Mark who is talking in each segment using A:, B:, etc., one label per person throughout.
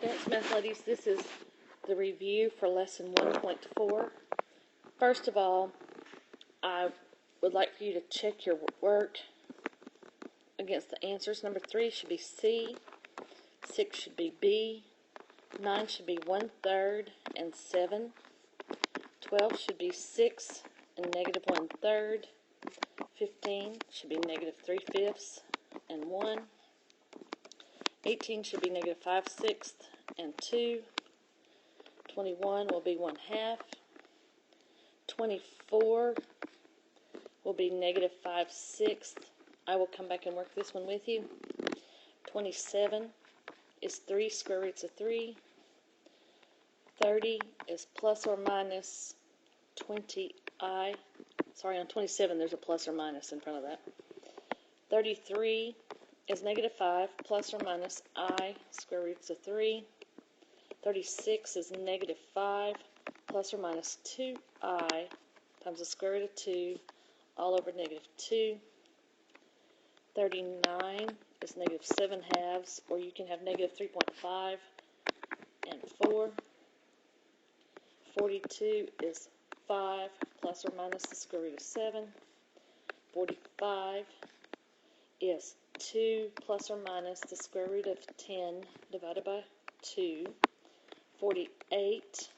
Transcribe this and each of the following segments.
A: Advanced Math Ladies, this is the review for Lesson 1.4. First of all, I would like for you to check your work against the answers. Number 3 should be C, 6 should be B, 9 should be 1/3 and 7, 12 should be 6 and negative 1/3, 15 should be negative 3/5 and 1, 18 should be negative 5/6 and 2, 21 will be 1/2, 24 will be negative 5/6. I will come back and work this one with you. 27 is 3 square roots of 3. 30 is plus or minus 20i. Sorry, on 27 there's a plus or minus in front of that. 33 is negative 5 plus or minus I square roots of 3. 36 is negative 5 plus or minus 2i times the square root of 2 all over negative 2. 39 is negative 7/2, or you can have negative 3.5 and 4. 42 is 5 plus or minus the square root of 7. 45 is 2 plus or minus the square root of 10 divided by 2. 48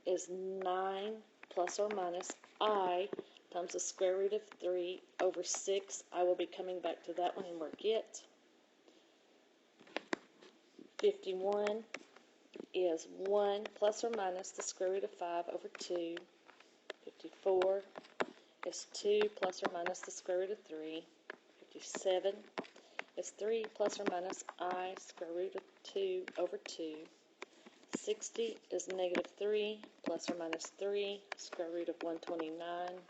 A: is 9 plus or minus I times the square root of 3 over 6. I will be coming back to that one and work it. 51 is 1 plus or minus the square root of 5 over 2. 54 is 2 plus or minus the square root of 3. 57 is 3 plus or minus I square root of 2 over 2. 60 is negative 3 plus or minus 3 square root of 129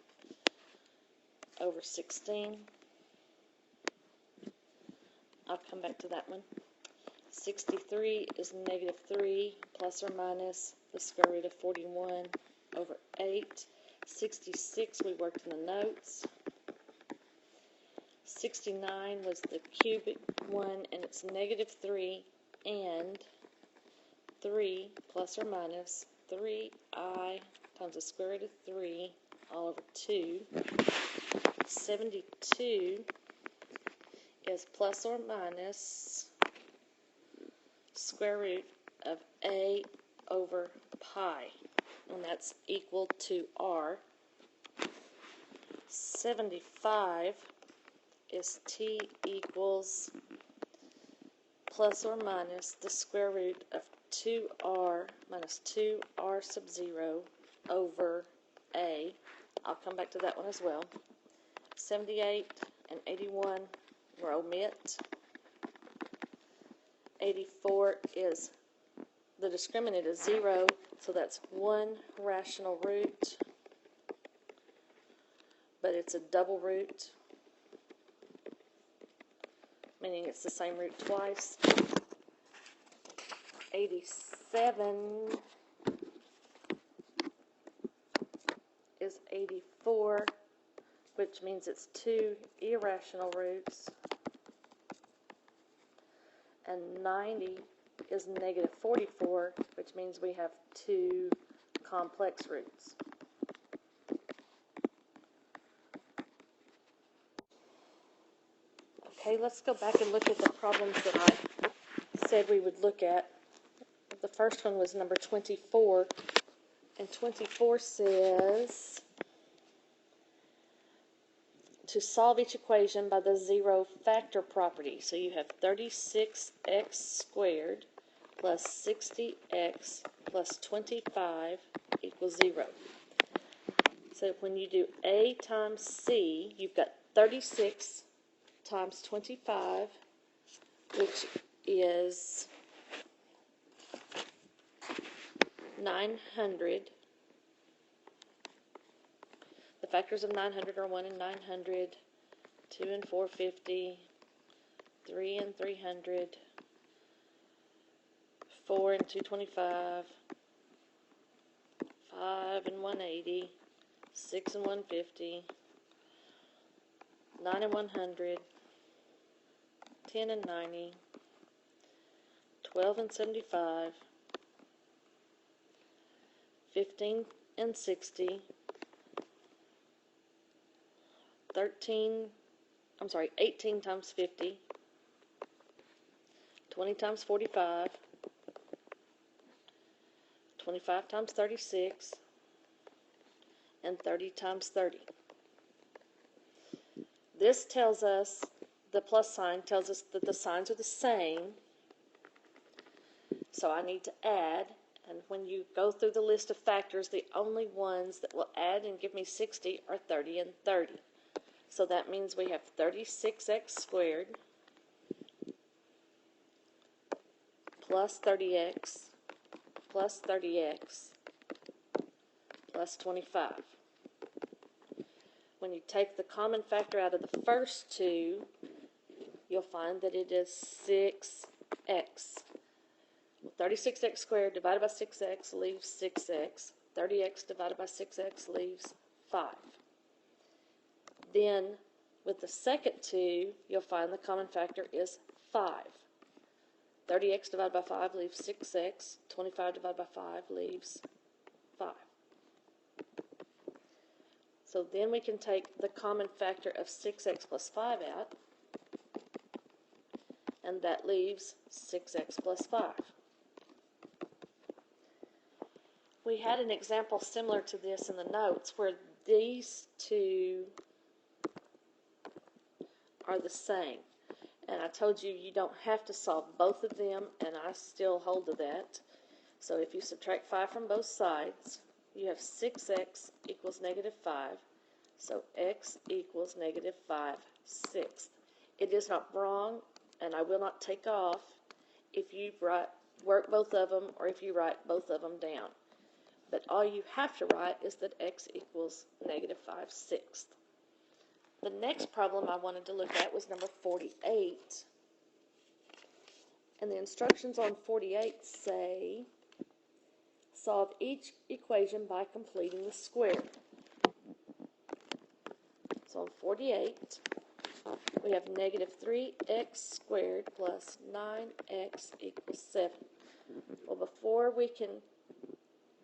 A: over 16. I'll come back to that one. 63 is negative 3 plus or minus the square root of 41 over 8. 66 we worked in the notes. 69 was the cubic one, and it's negative 3 and 3 plus or minus 3i times the square root of 3 all over 2. 72 is plus or minus square root of a over pi, and that's equal to r. 75 is t equals plus or minus the square root of 2r minus 2r sub 0 over a. I'll come back to that one as well. 78 and 81 we'll omit. 84 is the discriminant is 0, so that's one rational root, but it's a double root, meaning it's the same root twice. 87 is 84, which means it's two irrational roots. And 90 is negative 44, which means we have two complex roots. Okay, let's go back and look at the problems that I said we would look at. The first one was number 24, and 24 says to solve each equation by the zero factor property. So you have 36x squared plus 60x plus 25 equals 0. So when you do A times C, you've got 36 times 25, which is 900. The factors of 900 are 1 and 900, 2 and 450, 3 and 300, 4 and 225, 5 and 180, 6 and 150, 9 and 100, 10 and 90, 12 and 75, 15 and 60, 18 times 50, 20 times 45, 25 times 36, and 30 times 30. This tells us, the plus sign tells us that the signs are the same, so I need to add, and when you go through the list of factors, the only ones that will add and give me 60 are 30 and 30. So that means we have 36x squared plus 30x plus 30x plus 25. When you take the common factor out of the first two, you'll find that it is 6x. 36x squared divided by 6x leaves 6x. 30x divided by 6x leaves 5. Then, with the second two, you'll find the common factor is 5. 30x divided by 5 leaves 6x. 25 divided by 5 leaves 5. So then we can take the common factor of 6x plus 5 out, and that leaves 6x plus 5. We had an example similar to this in the notes where these two are the same. And I told you you don't have to solve both of them, and I still hold to that. So if you subtract 5 from both sides, you have 6x equals negative 5. So x equals negative 5/6. It is not wrong, and I will not take off if you work both of them or if you write both of them down. But all you have to write is that x equals negative 5/6. The next problem I wanted to look at was number 48. And the instructions on 48 say, solve each equation by completing the square. So on 48, we have negative 3x squared plus 9x equals 7. Well, before we can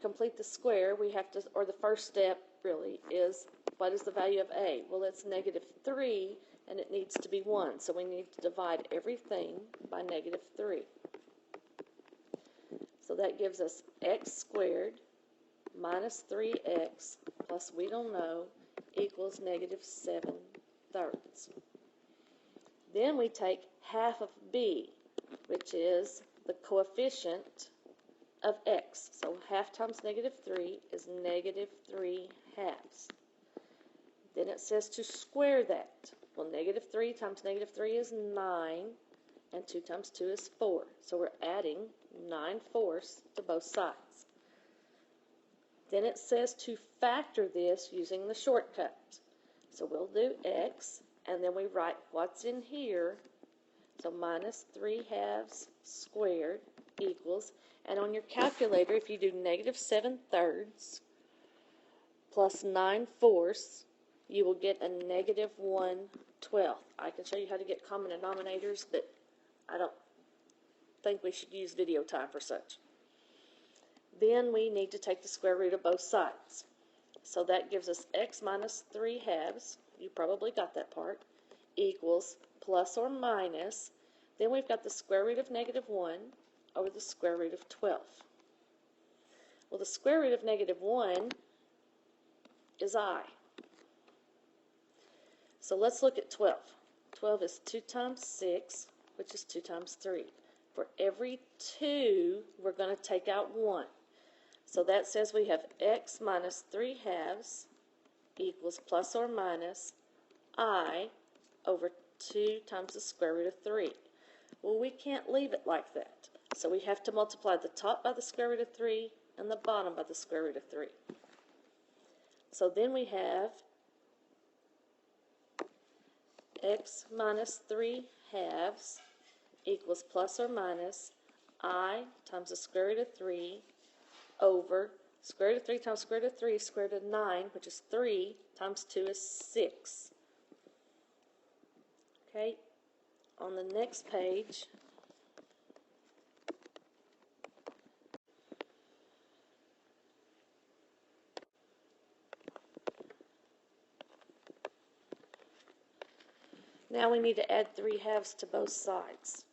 A: complete the square, we have to, or the first step really is, what is the value of a? Well, it's negative 3, and it needs to be 1. So we need to divide everything by negative 3. So that gives us x squared minus 3x plus we don't know equals negative 7/3. Then we take half of b, which is the coefficient of x. So half times negative 3 is negative 3 halves. Then it says to square that. Well, negative 3 times negative 3 is 9, and 2 times 2 is 4. So we're adding 9/4 to both sides. Then it says to factor this using the shortcut. So we'll do x, and then we write what's in here. So minus 3 halves squared equals, and on your calculator, if you do negative 7/3 plus 9/4, you will get a negative 1/12. I can show you how to get common denominators, but I don't think we should use video time for such. Then we need to take the square root of both sides. So that gives us x minus 3 halves, you probably got that part, equals plus or minus, then we've got the square root of negative 1 over the square root of 12. Well, the square root of negative 1 is I. So let's look at 12. 12 is 2 times 6, which is 2 times 3. For every 2, we're going to take out 1. So that says we have x minus 3 halves equals plus or minus I over 2 times the square root of 3. Well, we can't leave it like that. So we have to multiply the top by the square root of 3 and the bottom by the square root of 3. So then we have x minus 3 halves equals plus or minus I times the square root of 3 over square root of 3 times square root of 3 square root of 9, which is 3 times 2 is 6. Okay, on the next page, Now we need to add 3/2 to both sides.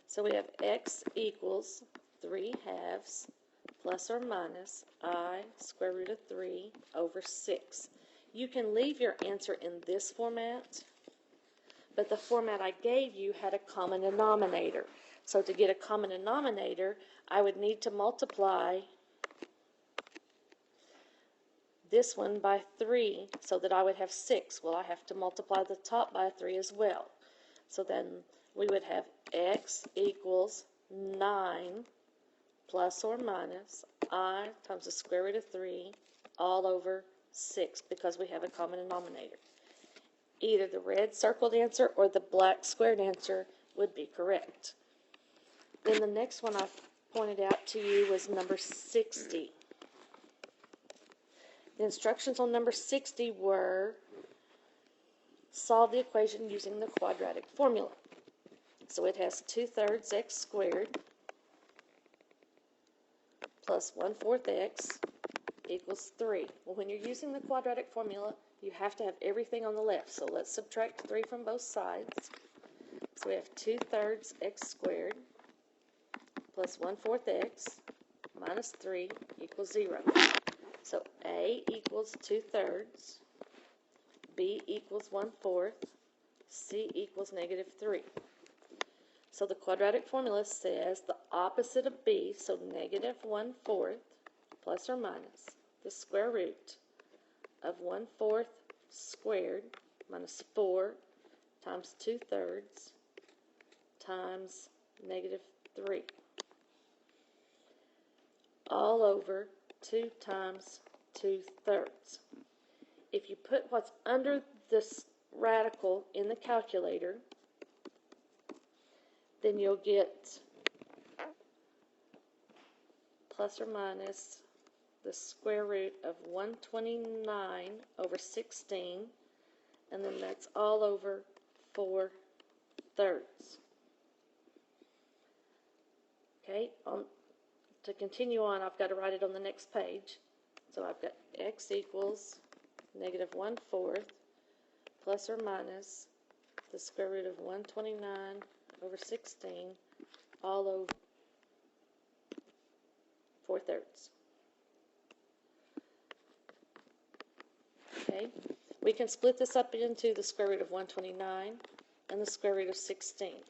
A: So we have x equals 3/2 plus or minus I square root of 3 over 6. You can leave your answer in this format, but the format I gave you had a common denominator. So to get a common denominator, I would need to multiply this one by 3 so that I would have 6. Well, I have to multiply the top by 3 as well. So then we would have x equals 9 plus or minus I times the square root of 3 all over 6 because we have a common denominator. Either the red circled answer or the black squared answer would be correct. Then the next one I pointed out to you was number 60. The instructions on number 60 were solve the equation using the quadratic formula. So it has 2/3 x squared plus 1/4 x equals 3. Well, when you're using the quadratic formula, you have to have everything on the left. So let's subtract 3 from both sides. So we have 2/3 x squared plus 1/4 x minus 3 equals 0. So A equals 2/3, B equals 1/4, C equals -3. So the quadratic formula says the opposite of B, so -1/4 plus or minus the square root of 1/4 squared minus 4 times 2/3 times -3 all over 2 times 2/3. If you put what's under this radical in the calculator, then you'll get plus or minus the square root of 129 over 16, and then that's all over 4/3. Okay, to continue on, I've got to write it on the next page. So I've got x equals -1/4 plus or minus the square root of 129 over 16 all over 4/3. Okay, we can split this up into the square root of 129 and the square root of 16.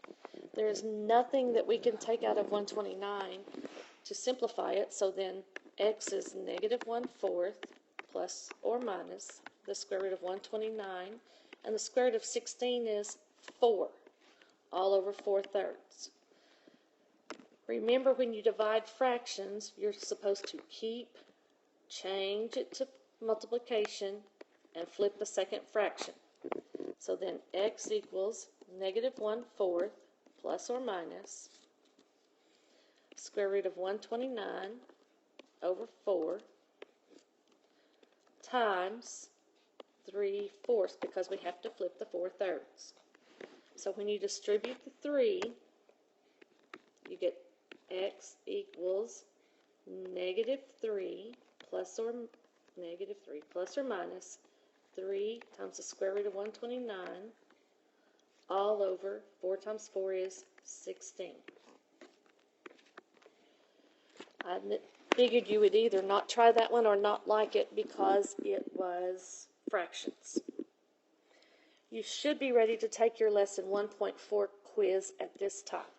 A: There is nothing that we can take out of 129 to simplify it, so then x is -1/4 plus or minus the square root of 129, and the square root of 16 is 4, all over 4/3. Remember, when you divide fractions, you're supposed to keep, change it to multiplication, and flip the second fraction. So then x equals -1/4 plus or minus square root of 129 over 4 times 3/4 because we have to flip the 4/3. So when you distribute the 3, you get x equals -3 plus or minus 3 times the square root of 129 all over 4 times 4 is 16. I figured you would either not try that one or not like it because it was fractions. You should be ready to take your lesson 1.4 quiz at this time.